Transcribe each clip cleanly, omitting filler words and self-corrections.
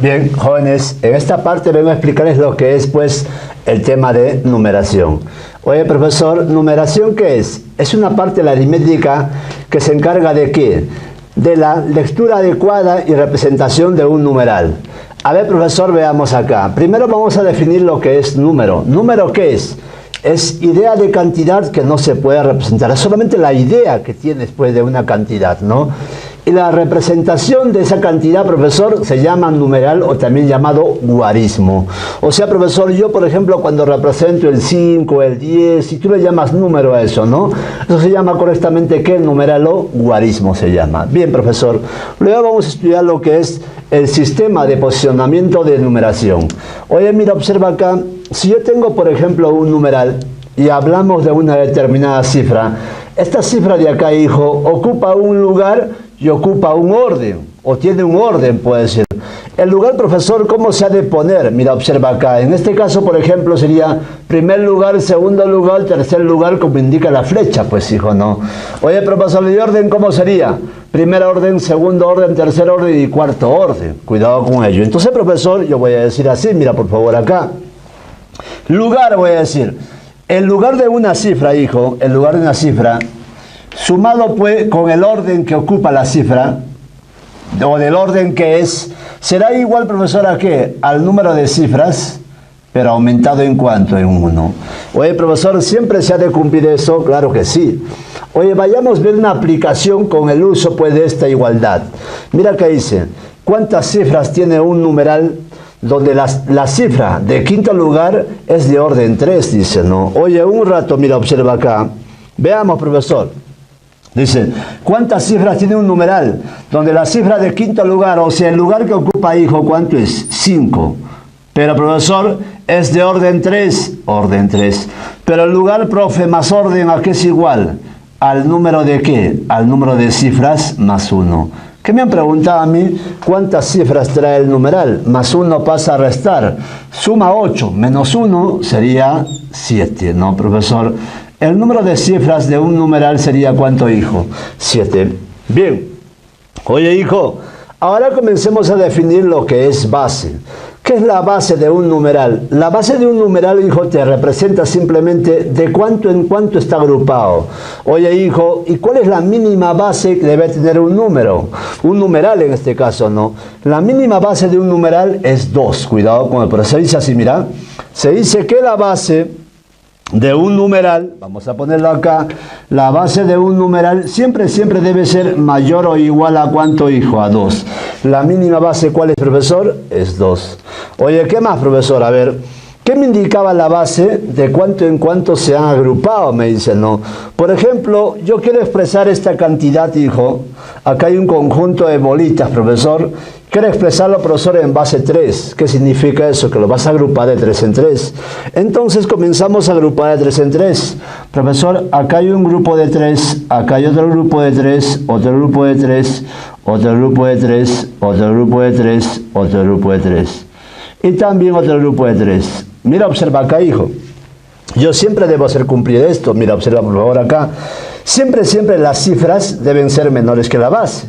Bien, jóvenes, en esta parte vengo a explicarles lo que es, pues, el tema de numeración. Oye, profesor, ¿numeración qué es? Es una parte de la aritmética que se encarga de ¿qué? De la lectura adecuada y representación de un numeral. A ver, profesor, veamos acá. Primero vamos a definir lo que es número. ¿Número qué es? Es idea de cantidad que no se puede representar. Es solamente la idea que tienes, pues, de una cantidad, ¿no? Y la representación de esa cantidad, profesor, se llama numeral o también llamado guarismo. O sea, profesor, yo, por ejemplo, cuando represento el 5, el 10, si tú le llamas número a eso, ¿no? Eso se llama correctamente, ¿qué? Numeral o guarismo se llama. Bien, profesor. Luego vamos a estudiar lo que es el sistema de posicionamiento de numeración. Oye, mira, observa acá. Si yo tengo, por ejemplo, un numeral y hablamos de una determinada cifra, esta cifra de acá, hijo, ocupa un lugar y ocupa un orden, o tiene un orden, puede ser. El lugar, profesor, ¿cómo se ha de poner? Mira, observa acá. En este caso, por ejemplo, sería primer lugar, segundo lugar, tercer lugar, como indica la flecha, pues, hijo, ¿no? Oye, profesor, ¿de orden cómo sería? Primer orden, segundo orden, tercer orden y cuarto orden. Cuidado con ello. Entonces, profesor, yo voy a decir así, mira, por favor, acá. Lugar, voy a decir. El lugar de una cifra, hijo, el lugar de una cifra, sumado pues con el orden que ocupa la cifra, o del orden que es, será igual, profesor, ¿a qué? Al número de cifras, pero aumentado ¿en cuánto? En 1. Oye, profesor, ¿siempre se ha de cumplir eso? Claro que sí. Oye, vayamos a ver una aplicación con el uso, pues, de esta igualdad. Mira que dice, ¿cuántas cifras tiene un numeral donde la cifra de quinto lugar es de orden 3, dice, ¿no? Oye, un rato, mira, observa acá. Veamos, profesor. Dice, ¿cuántas cifras tiene un numeral? Donde la cifra de quinto lugar, o sea, el lugar que ocupa, hijo, ¿cuánto es? 5. Pero, profesor, es de orden 3. Orden 3. Pero el lugar, profe, más orden, ¿a qué es igual? ¿Al número de qué? Al número de cifras más 1. ¿Qué me han preguntado a mí? ¿Cuántas cifras trae el numeral? Más 1 pasa a restar. Suma 8. Menos 1 sería 7. ¿No, profesor? El número de cifras de un numeral sería ¿cuánto, hijo? 7. Bien. Oye, hijo, ahora comencemos a definir lo que es base. ¿Qué es la base de un numeral? La base de un numeral, hijo, te representa simplemente de cuánto en cuánto está agrupado. Oye, hijo, ¿y cuál es la mínima base que debe tener un número? Un numeral en este caso, ¿no? La mínima base de un numeral es 2. Cuidado con el proceso. Se dice así, mira. Se dice que la base de un numeral, vamos a ponerlo acá, la base de un numeral siempre debe ser mayor o igual a ¿cuánto, hijo? A 2. La mínima base, ¿cuál es, profesor? Es 2. Oye, ¿qué más, profesor? A ver, ¿qué me indicaba la base de cuánto en cuánto se han agrupado? Me dicen, ¿no? Por ejemplo, yo quiero expresar esta cantidad, hijo. Acá hay un conjunto de bolitas, profesor. Quiero expresarlo, profesor, en base 3. ¿Qué significa eso? Que lo vas a agrupar de 3 en 3. Entonces comenzamos a agrupar de 3 en 3. Profesor, acá hay un grupo de 3, acá hay otro grupo de 3, otro grupo de 3, otro grupo de 3, otro grupo de 3, otro grupo de 3. Y también otro grupo de 3. Mira, observa acá, hijo. Yo siempre debo hacer cumplir esto. Mira, observa por favor acá. Siempre las cifras deben ser menores que la base.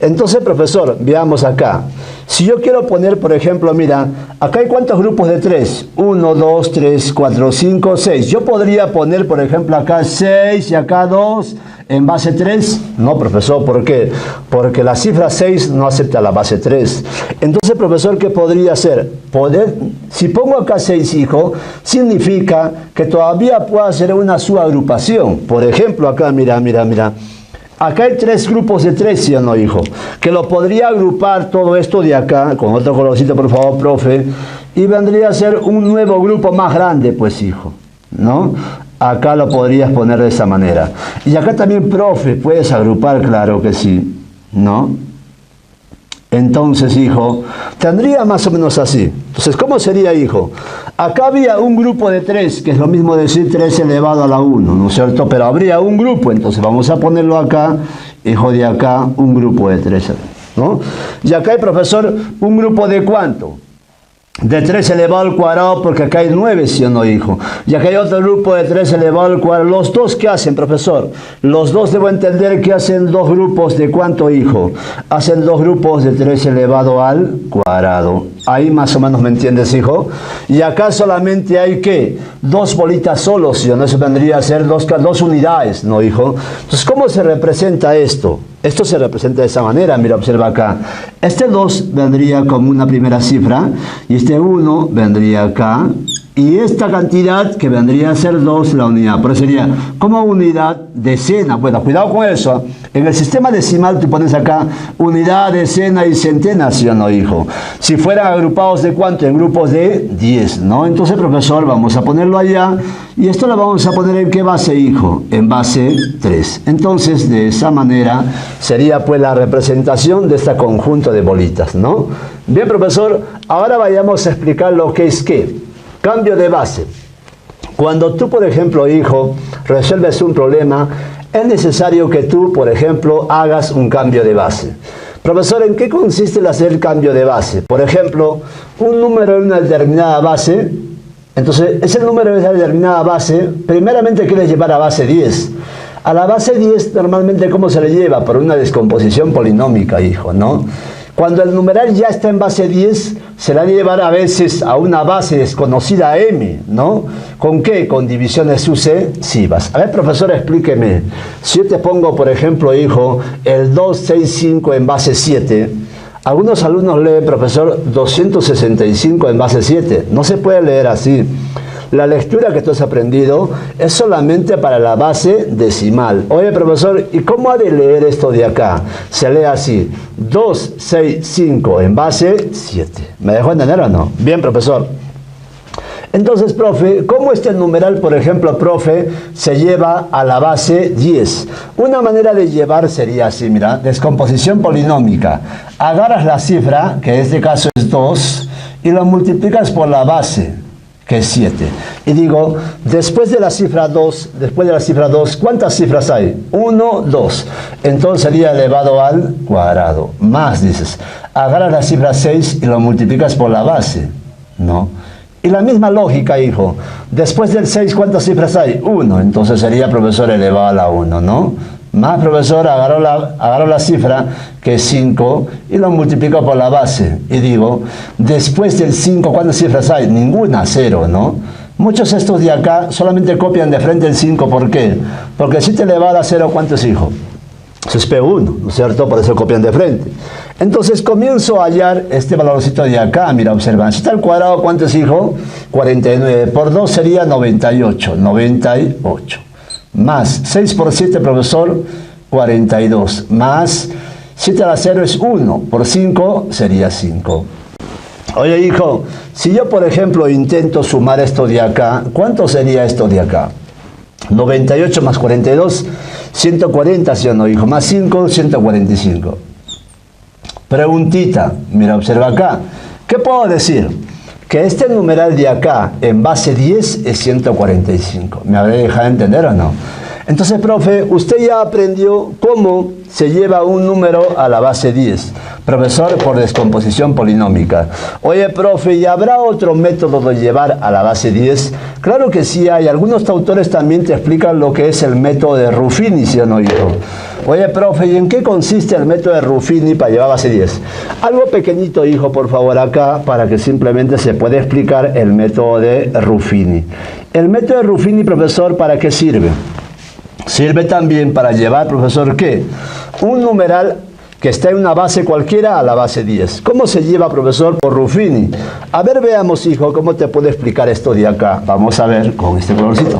Entonces, profesor, veamos acá. Si yo quiero poner, por ejemplo, mira, acá hay ¿cuántos grupos de 3? 1, 2, 3, 4, 5, 6. Yo podría poner, por ejemplo, acá 6 y acá 2 en base 3. No, profesor, ¿por qué? Porque la cifra 6 no acepta la base 3. Entonces, profesor, ¿qué podría hacer? Si pongo acá 6, hijo, significa que todavía puedo hacer una subagrupación. Por ejemplo, acá, mira. Acá hay 3 grupos de 3, ¿sí o no, hijo? Que lo podría agrupar todo esto de acá, con otro colorcito, por favor, profe, y vendría a ser un nuevo grupo más grande, pues, hijo, ¿no? Acá lo podrías poner de esa manera. Y acá también, profe, puedes agrupar, claro que sí, ¿no? Entonces, hijo, tendría más o menos así. Entonces, ¿cómo sería, hijo? Acá había un grupo de 3, que es lo mismo decir 3 elevado a la 1, ¿no es cierto? Pero habría un grupo, entonces vamos a ponerlo acá, hijo, de acá, un grupo de 3, ¿no? Y acá hay, profesor, un grupo de ¿cuánto? de 3 elevado al cuadrado, porque acá hay 9, ¿sí o no, hijo? Y acá hay otro grupo de 3 elevado al cuadrado. ¿Los dos qué hacen, profesor? Los dos debo entender que hacen dos grupos de ¿cuánto, hijo? Hacen dos grupos de 3 elevado al cuadrado. Ahí más o menos me entiendes, hijo. Y acá solamente hay, ¿qué? Dos bolitas solos, ¿sí o no? Eso vendría a ser dos unidades, ¿no, hijo? Entonces, ¿cómo se representa esto? Esto se representa de esa manera, mira, observa acá. Este 2 vendría como una primera cifra, y este 1 vendría acá, y esta cantidad que vendría a ser 2 la unidad, pero sería como unidad decena. Bueno, cuidado con eso. En el sistema decimal tú pones acá unidad, decena y centena, ¿sí o no, hijo? Si fueran agrupados de ¿cuánto? En grupos de 10, ¿no? Entonces, profesor, vamos a ponerlo allá, y esto lo vamos a poner ¿en qué base, hijo? En base 3. Entonces, de esa manera sería pues la representación de este conjunto de bolitas, ¿no? Bien, profesor, ahora vayamos a explicar lo que es ¿qué? Cambio de base. Cuando tú, por ejemplo, hijo, resuelves un problema, es necesario que tú, por ejemplo, hagas un cambio de base. Profesor, ¿en qué consiste el hacer el cambio de base? Por ejemplo, un número en una determinada base, entonces ese número en esa determinada base, primeramente quieres llevar a base 10. A la base 10, normalmente, ¿cómo se le lleva? Por una descomposición polinómica, hijo, ¿no? Cuando el numeral ya está en base 10, se la llevar a veces a una base desconocida m, ¿no? ¿Con qué? Con divisiones sucesivas. A ver, profesor, explíqueme. Si yo te pongo, por ejemplo, hijo, el 265 en base 7, algunos alumnos leen, profesor, 265 en base 7. No se puede leer así. La lectura que tú has aprendido es solamente para la base decimal. Oye, profesor, ¿y cómo ha de leer esto de acá? Se lee así, 265 en base 7. ¿Me dejó entender o no? Bien, profesor. Entonces, profe, ¿cómo este numeral, por ejemplo, profe, se lleva a la base 10? Una manera de llevar sería así, mira, descomposición polinómica. Agarras la cifra, que en este caso es 2, y lo multiplicas por la base, que es 7. Y digo, después de la cifra 2, ¿cuántas cifras hay? 1, 2. Entonces sería elevado al cuadrado. Más, dices, agarras la cifra 6 y lo multiplicas por la base, ¿no? Y la misma lógica, hijo. Después del 6, ¿cuántas cifras hay? 1. Entonces sería, profesor, elevado a la 1, ¿no? Más, profesor, agarro la cifra, que es 5, y lo multiplico por la base. Y digo, después del 5, ¿cuántas cifras hay? Ninguna, 0, ¿no? Muchos estos de acá solamente copian de frente el 5. ¿Por qué? Porque si te elevado a 0, ¿cuánto es, hijo? Eso es P1, ¿no es cierto? Por eso copian de frente. Entonces comienzo a hallar este valorcito de acá. Mira, observan. Si está al cuadrado, ¿cuánto es, hijo? 49. Por 2 sería 98. 98. Más 6 por 7, profesor, 42. Más 7 a la 0 es 1. Por 5 sería 5. Oye, hijo, si yo, por ejemplo, intento sumar esto de acá, ¿cuánto sería esto de acá? 98 más 42, 140, ¿sí o no, hijo? Más 5, 145. Preguntita, mira, observa acá. ¿Qué puedo decir? Que este numeral de acá, en base 10, es 145. ¿Me habré dejado entender o no? Entonces, profe, usted ya aprendió cómo se lleva un número a la base 10. Profesor, por descomposición polinómica. Oye, profe, ¿y habrá otro método de llevar a la base 10? Claro que sí hay. Algunos autores también te explican lo que es el método de Ruffini, ¿sí o no, hijo? Oye, profe, ¿y en qué consiste el método de Ruffini para llevar a base 10? Algo pequeñito, hijo, por favor, acá, para que simplemente se pueda explicar el método de Ruffini. El método de Ruffini, profesor, ¿para qué sirve? Sirve también para llevar, profesor, ¿qué? Un numeral que está en una base cualquiera a la base 10. ¿Cómo se lleva, profesor? Por Ruffini. A ver, veamos, hijo, cómo te puedo explicar esto de acá. Vamos a ver con este colorcito.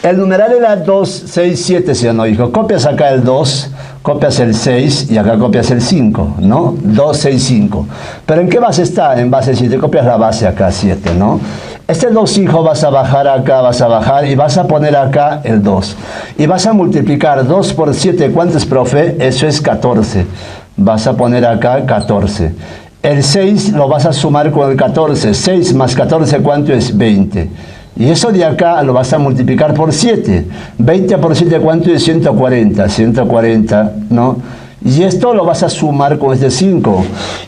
El numeral era 2, 6, 7, ¿sí o no, hijo? Copias acá el 2, copias el 6 y acá copias el 5, ¿no? 2, 6, 5. ¿Pero en qué base está? En base 7. Copias la base acá, 7, ¿no? Este 2, hijo, vas a bajar acá, vas a bajar y vas a poner acá el 2. Y vas a multiplicar 2 por 7. ¿Cuánto es, profe? Eso es 14. Vas a poner acá 14. El 6 lo vas a sumar con el 14. 6 más 14, ¿cuánto es? 20. Y eso de acá lo vas a multiplicar por 7. 20 por 7, ¿cuánto es? 140. 140, ¿no? Y esto lo vas a sumar con este 5.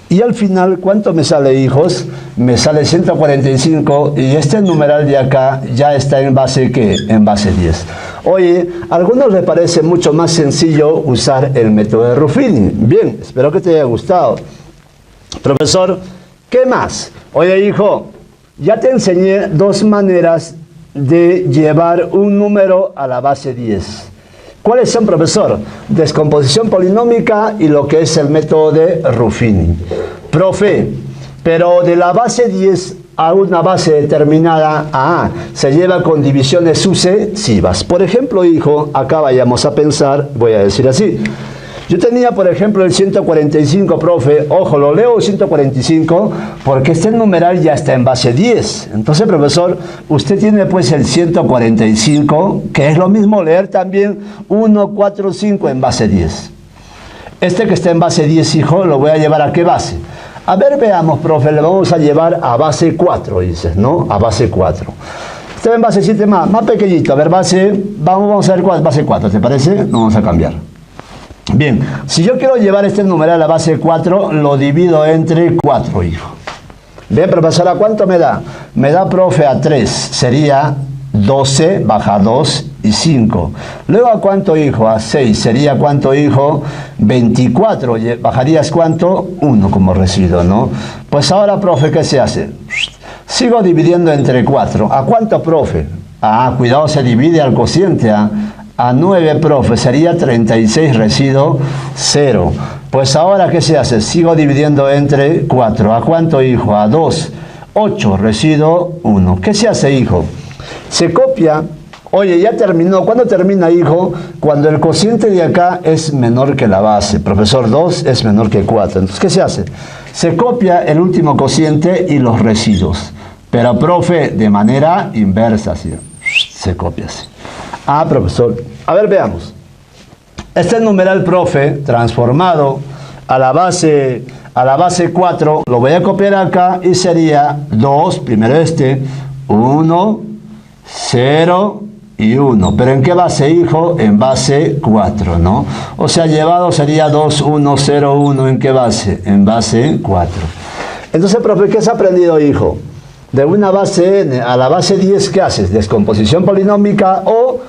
Y al final, ¿cuánto me sale, hijos? Me sale 145 y este numeral de acá ya está en base, ¿qué? En base 10. Oye, a algunos les parece mucho más sencillo usar el método de Ruffini. Bien, espero que te haya gustado. Profesor, ¿qué más? Oye, hijo, ya te enseñé dos maneras de llevar un número a la base 10. ¿Cuáles son, profesor? Descomposición polinómica y lo que es el método de Ruffini. Profe, pero de la base 10 a una base determinada se lleva con divisiones sucesivas. Por ejemplo, hijo, acá vayamos a pensar, voy a decir así. Yo tenía, por ejemplo, el 145, profe. Ojo, lo leo 145 porque este numeral ya está en base 10. Entonces, profesor, usted tiene pues el 145, que es lo mismo leer también 1, 4, 5 en base 10. Este que está en base 10, hijo, lo voy a llevar ¿a qué base? A ver, veamos, profe, le vamos a llevar a base 4, dices, ¿no? A base 4. Está en base 7 más pequeñito. A ver, vamos a ver cuál es base 4, ¿te parece? Vamos a cambiar. Bien, si yo quiero llevar este numeral a la base 4, lo divido entre 4, hijo. Bien, profesora, ¿cuánto me da? Me da, profe, a 3. Sería 12, baja 2 y 5. Luego, ¿a cuánto, hijo? A 6. Sería, ¿cuánto, hijo? 24. ¿Bajarías cuánto? 1 como residuo, ¿no? Pues ahora, profe, ¿qué se hace? Sigo dividiendo entre 4. ¿A cuánto, profe? Cuidado, se divide al cociente, A 9, profe, sería 36, residuo 0. Pues ahora, ¿qué se hace? Sigo dividiendo entre 4. ¿A cuánto, hijo? A 2. 8, residuo 1. ¿Qué se hace, hijo? Se copia. Oye, ya terminó. ¿Cuándo termina, hijo? Cuando el cociente de acá es menor que la base. Profesor, 2 es menor que 4. Entonces, ¿qué se hace? Se copia el último cociente y los residuos. Pero, profe, de manera inversa, ¿sí? Se copia así. Profesor, a ver, veamos. Este numeral, profe, transformado a la base 4, lo voy a copiar acá y sería 2, primero 1, 0 y 1. ¿Pero en qué base, hijo? En base 4, ¿no? O sea, llevado sería 2, 1, 0, 1. ¿En qué base? En base 4. Entonces, profe, ¿qué has aprendido, hijo? De una base n a la base 10, ¿qué haces? Descomposición polinómica o,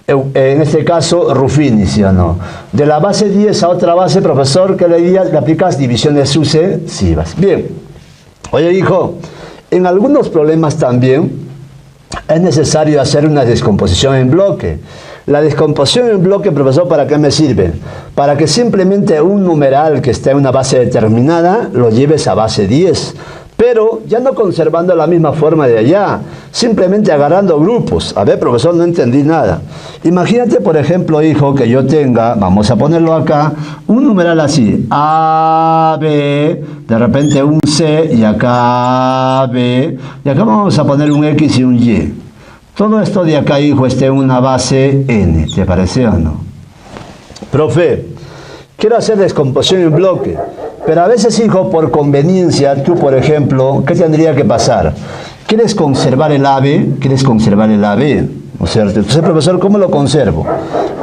en este caso, Ruffini, ¿sí o no? De la base 10 a otra base, profesor, ¿qué le aplicas? Divisiones sucesivas. Bien. Oye, hijo, en algunos problemas también es necesario hacer una descomposición en bloque. La descomposición en bloque, profesor, ¿para qué me sirve? Para que simplemente un numeral que está en una base determinada lo lleves a base 10. Pero ya no conservando la misma forma de allá, simplemente agarrando grupos. A ver, profesor, no entendí nada. Imagínate, por ejemplo, hijo, que yo tenga, vamos a ponerlo acá, un numeral así, A, B, de repente un C, y acá B, y acá vamos a poner un X y un Y. Todo esto de acá, hijo, esté en una base N, ¿te parece o no? Profe, quiero hacer descomposición en bloque. Pero a veces, hijo, por conveniencia, tú, por ejemplo, ¿qué tendría que pasar? ¿Quieres conservar el AB? ¿Quieres conservar el AB? ¿No es cierto? Entonces, profesor, ¿cómo lo conservo?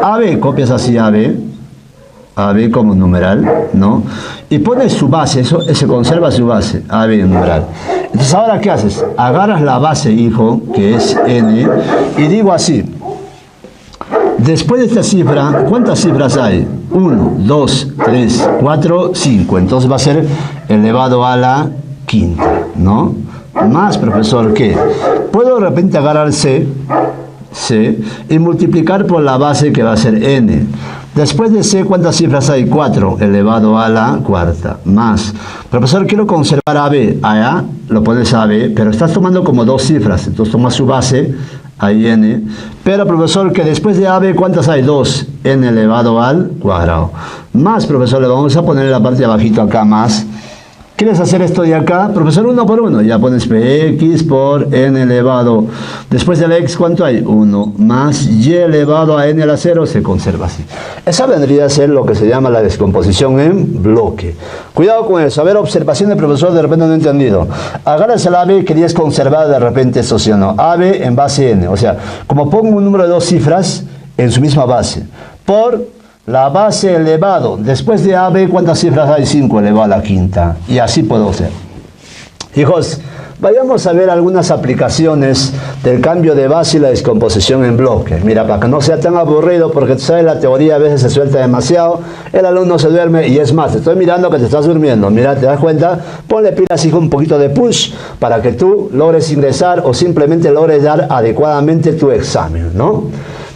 AB, copias así AB como numeral, ¿no? Y pones su base, eso se conserva su base, AB numeral. Entonces, ¿ahora qué haces? Agarras la base, hijo, que es N, y digo así. Después de esta cifra, ¿cuántas cifras hay? 1, 2, 3, 4, 5. Entonces va a ser elevado a la quinta, ¿no? Más, profesor, ¿qué? Puedo de repente agarrar C, y multiplicar por la base que va a ser N. Después de C, ¿cuántas cifras hay? 4, elevado a la cuarta. Más. Profesor, quiero conservar AB. Allá lo pones AB, pero estás tomando como dos cifras. Entonces tomas su base, ahí N. Pero, profesor, que después de AB, ¿cuántas hay? 2, N elevado al cuadrado. Más, profesor, le vamos a poner en la parte de abajito acá más. ¿Quieres hacer esto de acá? Profesor, 1 por 1. Ya pones px por n elevado. Después de la x, ¿cuánto hay? 1 más y elevado a n a la 0 se conserva así. Esa vendría a ser lo que se llama la descomposición en bloque. Cuidado con eso. A ver, observación del profesor, de repente no he entendido. Agarras el AB, querías conservar de repente eso, ¿sí o no? AB en base n. O sea, como pongo un número de dos cifras en su misma base. Por la base elevado. Después de AB, ¿cuántas cifras hay? 5 elevado a la quinta. Y así puedo hacer. Hijos, vayamos a ver algunas aplicaciones del cambio de base y la descomposición en bloque. Mira, para que no sea tan aburrido, porque tú sabes, la teoría a veces se suelta demasiado, el alumno se duerme y es más, te estoy mirando que te estás durmiendo. Mira, ¿te das cuenta? Ponle pilas, hijo, un poquito de push para que tú logres ingresar o simplemente logres dar adecuadamente tu examen, ¿no?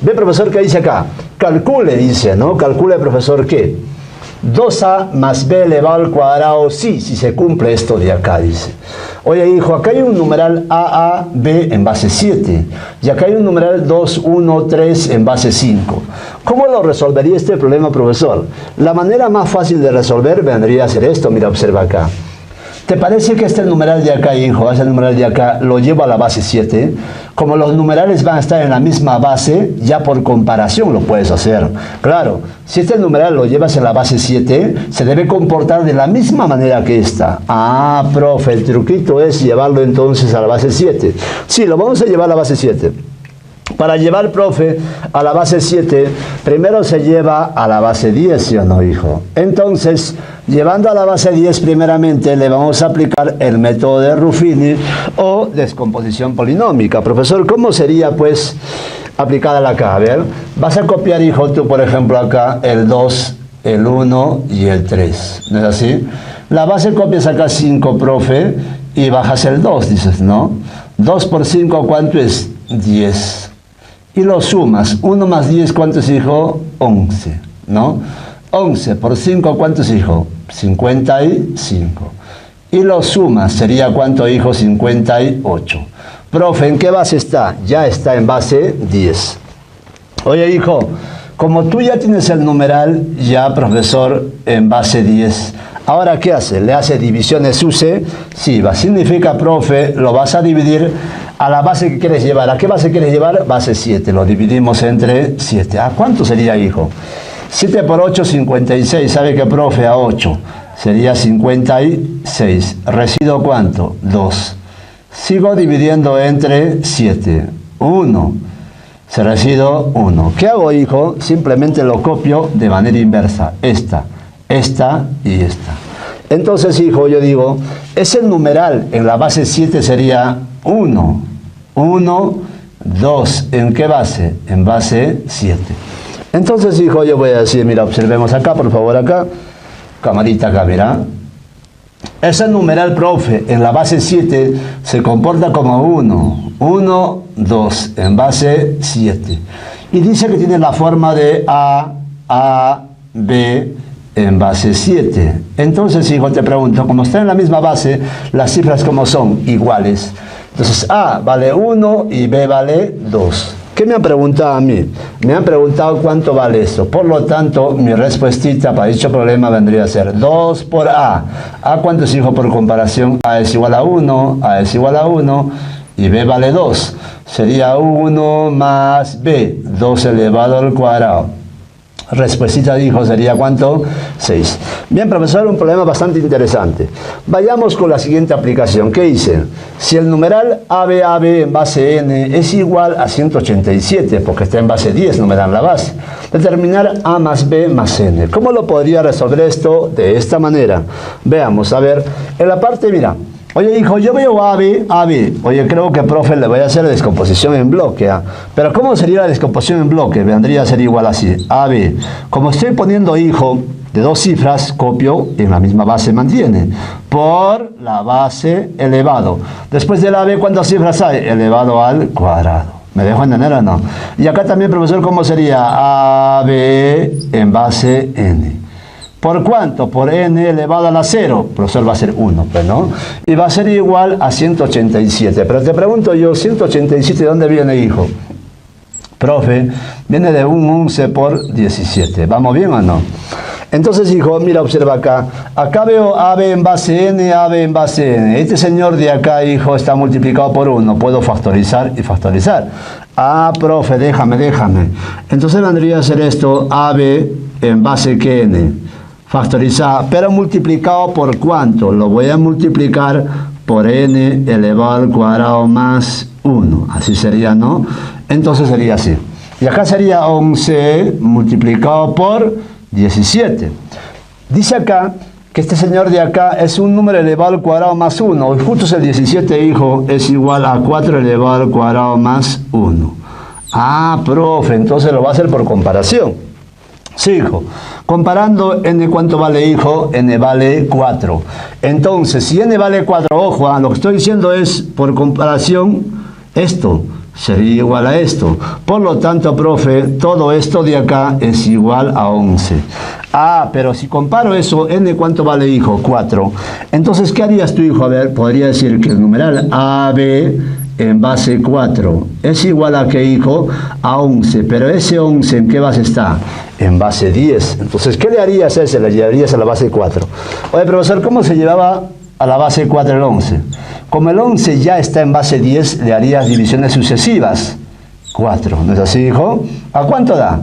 Ve, profesor, ¿qué dice acá? Calcule, dice, ¿no? Calcule, profesor, ¿qué? 2a más b elevado al cuadrado, sí, si se cumple esto de acá, dice. Oye, hijo, acá hay un numeral AAB en base 7. Y acá hay un numeral 2, 1, 3 en base 5. ¿Cómo lo resolvería este problema, profesor? La manera más fácil de resolver vendría a ser esto. Mira, observa acá. ¿Te parece que este numeral de acá, hijo, este numeral de acá, lo llevo a la base 7? Como los numerales van a estar en la misma base, ya por comparación lo puedes hacer. Claro, si este numeral lo llevas en la base 7, se debe comportar de la misma manera que esta. Ah, profe, el truquito es llevarlo entonces a la base 7. Sí, lo vamos a llevar a la base 7. Para llevar, profe, a la base 7, primero se lleva a la base 10, ¿sí o no, hijo? Entonces, llevando a la base 10, primeramente, le vamos a aplicar el método de Ruffini o descomposición polinómica. Profesor, ¿cómo sería, pues, aplicada acá? A ver, vas a copiar, hijo, tú, por ejemplo, acá, el 2, el 1 y el 3, ¿no es así? La base copias acá 5, profe, y bajas el 2, dices, ¿no? 2 por 5, ¿cuánto es? 10. Y lo sumas. 1 más 10, ¿cuánto es, hijo? 11, ¿no? 11 por 5, ¿cuánto es, hijo? 55. Y lo sumas. ¿Sería cuánto, hijo? 58. Profe, ¿en qué base está? Ya está en base 10. Oye, hijo, como tú ya tienes el numeral, ya, profesor, en base 10. Ahora, ¿qué hace? ¿Le hace divisiones SUSE? Sí, va. Significa, profe, lo vas a dividir a la base que quieres llevar. ¿A qué base quieres llevar? Base 7. Lo dividimos entre 7. ¿A cuánto sería, hijo? 7 por 8, 56. ¿Sabe qué, profe? A 8. Sería 56. ¿Residuo cuánto? 2. Sigo dividiendo entre 7. 1. Se residuo 1. ¿Qué hago, hijo? Simplemente lo copio de manera inversa. Esta y esta. Entonces, hijo, yo digo, ese numeral en la base 7 sería 1, 1, 2. ¿En qué base? En base 7. Entonces, hijo, yo voy a decir, mira, observemos acá, por favor, acá. Camarita acá, mira. Ese numeral, profe, en la base 7 se comporta como 1, 1, 2, en base 7. Y dice que tiene la forma de A, B, en base 7. Entonces, hijo, te pregunto, como está en la misma base, las cifras como son iguales. Entonces, A vale 1 y B vale 2. ¿Qué me han preguntado a mí? Me han preguntado cuánto vale esto. Por lo tanto, mi respuestita para dicho problema vendría a ser 2 por A. ¿A cuánto es, hijo, por comparación? A es igual a 1, A es igual a 1 y B vale 2. Sería 1 más B, 2 elevado al cuadrado. Respuestita, dijo, sería ¿cuánto? 6. Bien, profesor, un problema bastante interesante. Vayamos con la siguiente aplicación. ¿Qué dice? Si el numeral ABAB en base n es igual a 187, porque está en base 10, no me dan la base, determinar A más B más n. ¿Cómo lo podría resolver esto? De esta manera. Veamos, a ver, en la parte, mira. Oye, hijo, yo veo AB. Oye, creo que, profe, le voy a hacer descomposición en bloque. Pero ¿cómo sería la descomposición en bloque? Vendría a ser igual así. AB. Como estoy poniendo, hijo, de dos cifras, copio y en la misma base mantiene. Por la base elevado. Después del AB, ¿cuántas cifras hay? Elevado al cuadrado. ¿Me dejo entender o no? Y acá también, profesor, ¿cómo sería? AB en base n. ¿Por cuánto? Por n elevado a la 0. Profesor, va a ser 1, pues, ¿no? Y va a ser igual a 187. Pero te pregunto yo, ¿187 de dónde viene, hijo? Profe, viene de un 11 por 17. ¿Vamos bien o no? Entonces, hijo, mira, observa acá. Acá veo AB en base n, AB en base n. Este señor de acá, hijo, está multiplicado por 1. Puedo factorizar y factorizar. Ah, profe, déjame. Entonces vendría a ser esto, AB en base que n. Factorizar, pero multiplicado por ¿cuánto? Lo voy a multiplicar por n elevado al cuadrado más 1. Así sería, ¿no? Entonces sería así. Y acá sería 11 multiplicado por 17. Dice acá que este señor de acá es un número elevado al cuadrado más 1. Y justo el 17, hijo, es igual a 4 elevado al cuadrado más 1. Ah, profe, entonces lo va a hacer por comparación. Sí, hijo. Comparando, n ¿cuánto vale, hijo? N vale 4. Entonces, si n vale 4, ojo, lo que estoy diciendo es, por comparación, esto sería igual a esto. Por lo tanto, profe, todo esto de acá es igual a 11. Ah, pero si comparo eso, n ¿cuánto vale, hijo? 4. Entonces, ¿qué harías tú, hijo? A ver, podría decir que el numeral AB en base 4 es igual a, ¿qué, hijo? A 11. Pero ese 11, ¿en qué base está? En base 10. Entonces, ¿qué le harías a ese? Le llevarías a la base 4. Oye, profesor, ¿cómo se llevaba a la base 4 el 11? Como el 11 ya está en base 10, le harías divisiones sucesivas. 4, ¿no es así, hijo? ¿A cuánto da?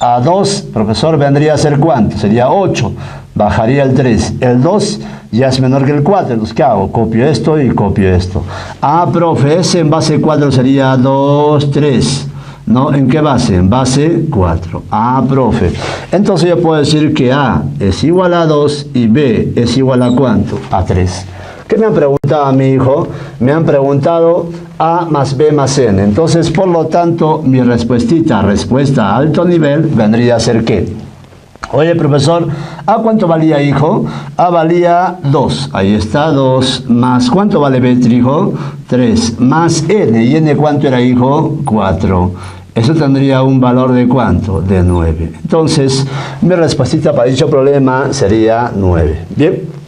A 2, profesor, vendría a ser ¿cuánto? Sería 8. Bajaría el 3. El 2 ya es menor que el 4. Entonces, ¿qué hago? Copio esto y copio esto. Ah, profe, ese en base 4 sería 2, 3. ¿No? ¿En qué base? En base 4. Ah, profe. Entonces yo puedo decir que A es igual a 2 y B es igual a ¿cuánto? A 3. ¿Qué me han preguntado a mi hijo? Me han preguntado A más B más N. Entonces, por lo tanto, mi respuesta a alto nivel, vendría a ser ¿qué? Oye, profesor, ¿A cuánto valía, hijo? A valía 2. Ahí está, 2. Más, ¿cuánto vale B, hijo? 3. Más N. ¿Y N cuánto era, hijo? 4. Eso tendría un valor de ¿cuánto? De 9. Entonces, mi respuesta para dicho problema sería 9. Bien.